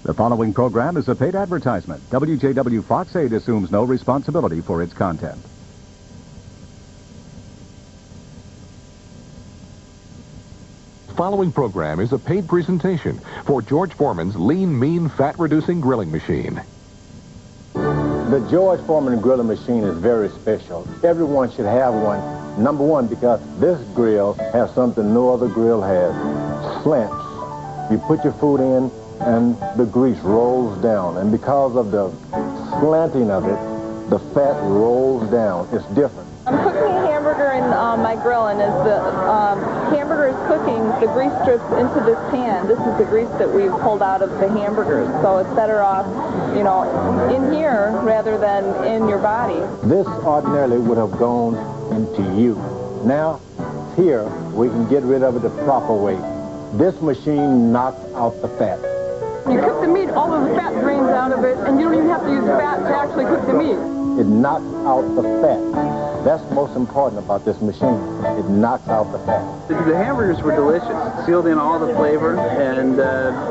The following program is a paid advertisement. WJW Fox 8 assumes no responsibility for its content. The following program is a paid presentation for George Foreman's lean, mean, fat-reducing grilling machine. The George Foreman grilling machine is very special. Everyone should have one. Number one, because this grill has something no other grill has. Slants. You put your food in, and the grease rolls down. And because of the slanting of it, the fat rolls down. It's different. I'm cooking a hamburger in my grill, and as the hamburger is cooking, the grease drips into this pan. This is the grease that we've pulled out of the hamburgers, so it's better off, you know, in here rather than in your body. This ordinarily would have gone into you. Now, here, we can get rid of it the proper way. This machine knocks out the fat. When you cook the meat, all of the fat drains out of it, and you don't even have to use fat to actually cook the meat. It knocks out the fat. That's most important about this machine. It knocks out the fat. The hamburgers were delicious, sealed in all the flavor, and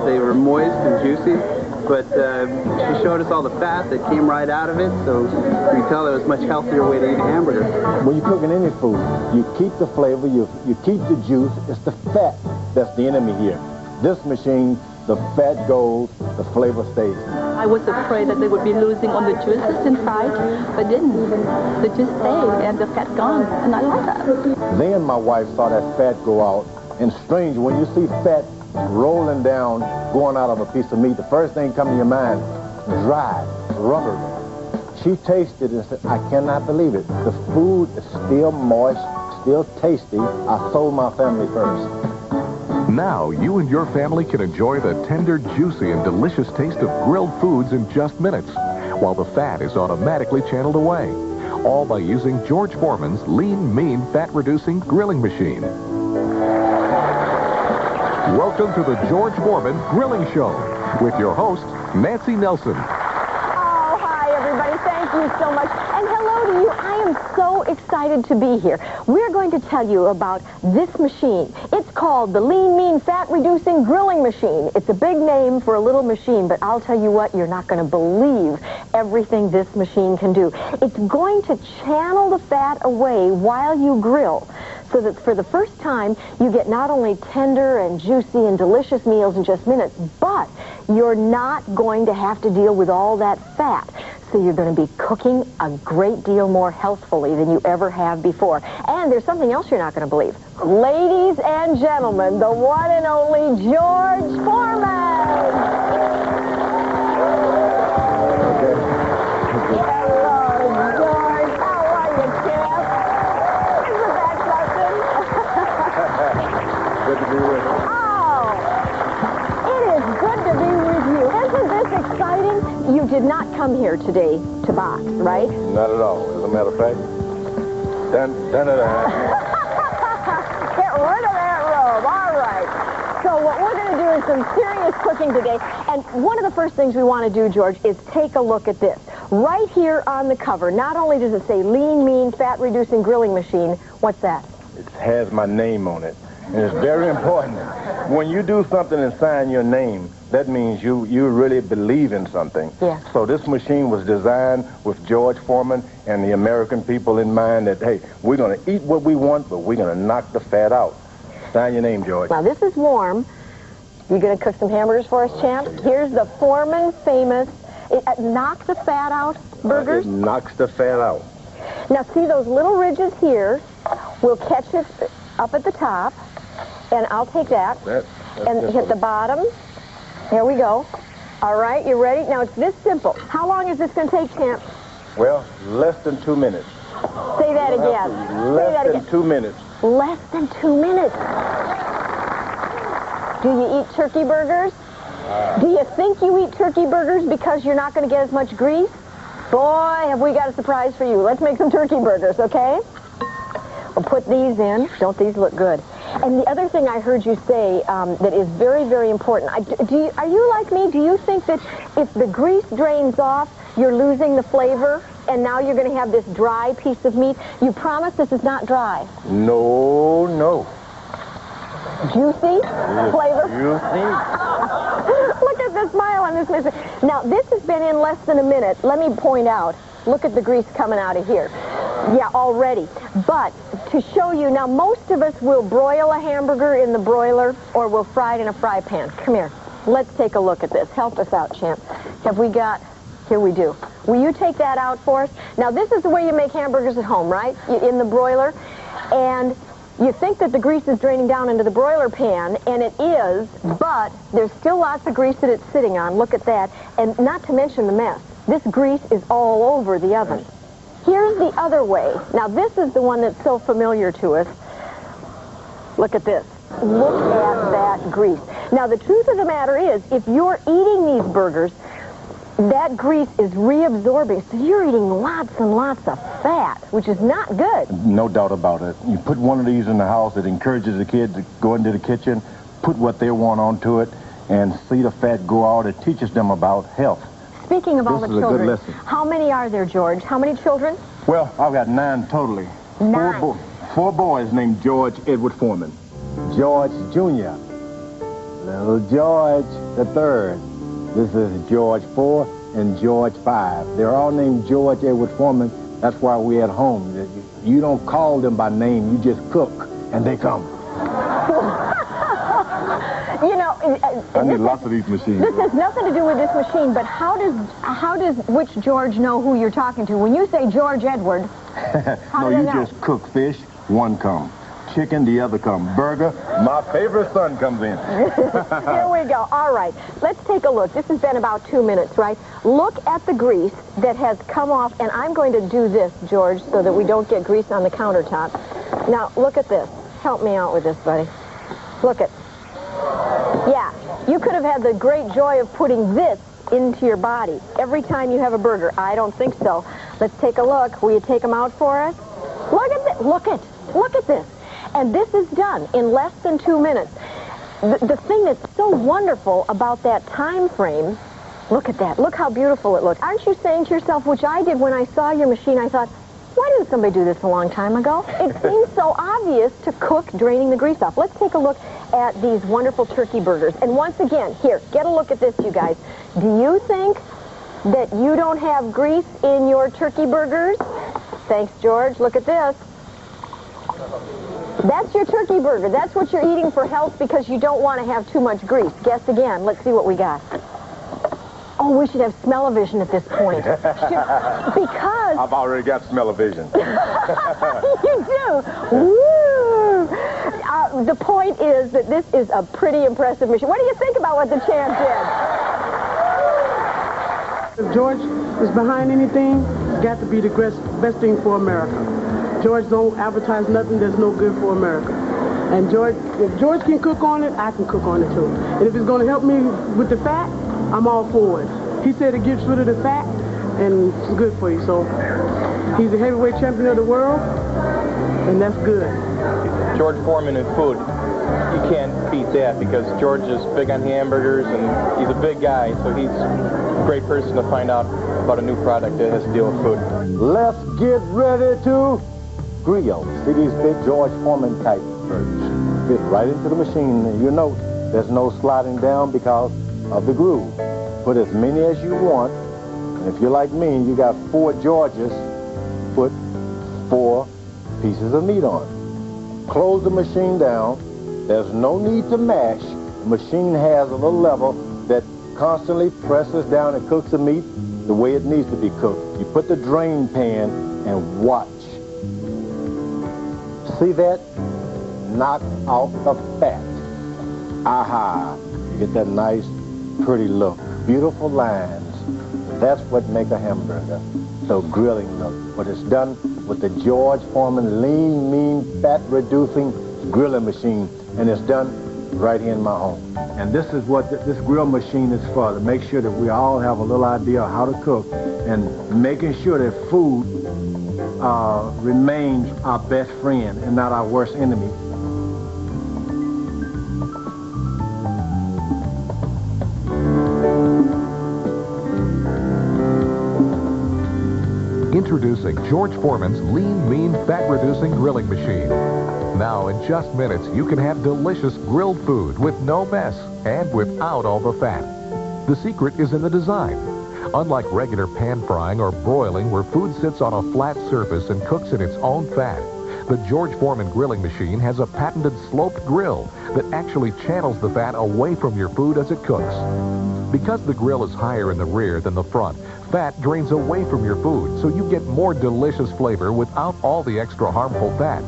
they were moist and juicy. But she showed us all the fat that came right out of it, so we tell it was a much healthier way to eat a hamburger. When you're cooking any food, you keep the flavor, you keep the juice. It's the fat that's the enemy here. This machine, the fat goes, the flavor stays. I was afraid that they would be losing on the juices inside, but didn't. The juice stayed and the fat gone, and I like that. Then my wife saw that fat go out, and strange, when you see fat rolling down, going out of a piece of meat, the first thing comes to your mind, dry, rubbery. She tasted it and said, I cannot believe it. The food is still moist, still tasty. I sold my family first. Now, you and your family can enjoy the tender, juicy, and delicious taste of grilled foods in just minutes, while the fat is automatically channeled away, all by using George Foreman's lean, mean, fat-reducing grilling machine. Welcome to the George Foreman Grilling Show with your host, Nancy Nelson. Oh, hi, everybody. Thank you so much. And hello to you. I am so excited to be here. We're going to tell you about this machine. It's called the Lean, Mean, Fat-Reducing Grilling Machine. It's a big name for a little machine, but I'll tell you what, you're not going to believe everything this machine can do. It's going to channel the fat away while you grill, so that for the first time, you get not only tender and juicy and delicious meals in just minutes, but you're not going to have to deal with all that fat. So you're going to be cooking a great deal more healthfully than you ever have before. And there's something else you're not going to believe. Ladies and gentlemen, the one and only George Foreman! Hello, George. How are you, champ? Isn't that something? Good to be with you. Oh, it is good to be with you. Isn't this exciting? You did not come here today to box, right? Not at all. As a matter of fact, dun. Get rid of that robe. All right. So what we're going to do is some serious cooking today. And one of the first things we want to do, George, is take a look at this. Right here on the cover, not only does it say Lean, Mean, Fat-Reducing Grilling Machine, what's that? It has my name on it. And it's very important. When you do something and sign your name, that means you really believe in something. Yeah. So this machine was designed with George Foreman and the American people in mind that, hey, we're going to eat what we want, but we're going to knock the fat out. Sign your name, George. Now, this is warm. You going to cook some hamburgers for us, champ? Here's the Foreman famous knock the fat out burgers. It knocks the fat out. Now, see those little ridges here? We'll catch it up at the top, and I'll take that and hit the bottom. Here we go. All right, you ready? Now, it's this simple. How long is this going to take, champ? Well, less than 2 minutes. Say that again. Less than 2 minutes. Less than 2 minutes. Do you eat turkey burgers? Do you think you eat turkey burgers because you're not going to get as much grease? Boy, have we got a surprise for you. Let's make some turkey burgers, okay? We'll put these in. Don't these look good? And the other thing I heard you say that is very, very important, are you like me? Do you think that if the grease drains off, you're losing the flavor, and now you're going to have this dry piece of meat? You promise this is not dry? No. Juicy? Flavor? Juicy. Look at the smile on his listen. Now, this has been in less than a minute. Let me point out. Look at the grease coming out of here. Yeah, already. But to show you, now most of us will broil a hamburger in the broiler or we'll fry it in a fry pan. Come here. Let's take a look at this. Help us out, champ. Have we got... Here we do. Will you take that out for us? Now, this is the way you make hamburgers at home, right? In the broiler. And you think that the grease is draining down into the broiler pan, and it is, but there's still lots of grease that it's sitting on. Look at that. And not to mention the mess. This grease is all over the oven. Here's the other way. Now, this is the one that's so familiar to us. Look at this. Look at that grease. Now, the truth of the matter is, if you're eating these burgers, that grease is reabsorbing, so you're eating lots and lots of fat, which is not good. No doubt about it. You put one of these in the house, it encourages the kids to go into the kitchen, put what they want onto it, and see the fat go out. It teaches them about health. Speaking of all the children, this is a good lesson. How many are there, George? How many children? Well, I've got 9 totally. 9. Four boys named George Edward Foreman. George Jr. Little George the third. This is George 4 and George 5. They're all named George Edward Foreman. That's why we're at home. You don't call them by name. You just cook, and they come. You know, I need lots of these machines. This has nothing to do with this machine, but how does which George know who you're talking to? When you say George Edward, how do they know? Just cook fish, one come. Chicken, the other come. Burger, my favorite son comes in. Here we go. All right. Let's take a look. This has been about 2 minutes, right? Look at the grease that has come off, and I'm going to do this, George, so that we don't get grease on the countertop. Now, look at this. Help me out with this, buddy. Look at... Yeah, you could have had the great joy of putting this into your body every time you have a burger. I don't think so. Let's take a look. Will you take them out for us? Look at this. Look at this. And this is done in less than 2 minutes. The thing that's so wonderful about that time frame, look at that. Look how beautiful it looks. Aren't you saying to yourself, which I did when I saw your machine, I thought, why didn't somebody do this a long time ago? It seems so obvious to cook draining the grease off. Let's take a look at these wonderful turkey burgers. And once again, here, get a look at this, you guys. Do you think that you don't have grease in your turkey burgers? Thanks, George. Look at this. That's your turkey burger. That's what you're eating for health because you don't want to have too much grease. Guess again. Let's see what we got. Oh, we should have smell-o-vision at this point. Because... I've already got smell-o-vision. You do? Woo! The point is that this is a pretty impressive machine. What do you think about what the champ did? If George is behind anything, it's got to be the best thing for America. George don't advertise nothing that's no good for America. And George, if George can cook on it, I can cook on it too. And if it's going to help me with the fat, I'm all for it. He said it gets rid of the fat, and it's good for you. So he's the heavyweight champion of the world, and that's good. George Foreman in food. You can't beat that because George is big on hamburgers, and he's a big guy, so he's a great person to find out about a new product that has to deal with food. Let's get ready to grill. See these big George Foreman type burgers. Fit right into the machine. You note there's no sliding down because of the groove. Put as many as you want. And if you're like me and you got 4 Georges, put 4 pieces of meat on. Close the machine down. There's no need to mash. The machine has a little level that constantly presses down and cooks the meat the way it needs to be cooked. You put the drain pan and watch. See that? Knock out the fat. Aha! You get that nice, pretty look. Beautiful lines. That's what makes a hamburger so grilling look. What it's done with the George Foreman lean, mean, fat-reducing grilling machine. And it's done right here in my home. And this is what this grill machine is for, to make sure that we all have a little idea of how to cook and making sure that food remains our best friend and not our worst enemy. Introducing George Foreman's lean, mean, fat-reducing grilling machine. Now, in just minutes, you can have delicious grilled food with no mess and without all the fat. The secret is in the design. Unlike regular pan frying or broiling where food sits on a flat surface and cooks in its own fat, the George Foreman grilling machine has a patented sloped grill that actually channels the fat away from your food as it cooks. Because the grill is higher in the rear than the front, fat drains away from your food, so you get more delicious flavor without all the extra harmful fat.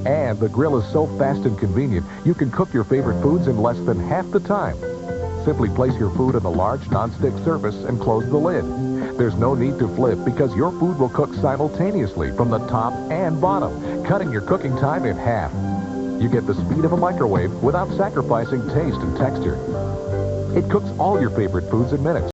And the grill is so fast and convenient, you can cook your favorite foods in less than half the time. Simply place your food on a large non-stick surface and close the lid. There's no need to flip because your food will cook simultaneously from the top and bottom, cutting your cooking time in half. You get the speed of a microwave without sacrificing taste and texture. It cooks all your favorite foods in minutes.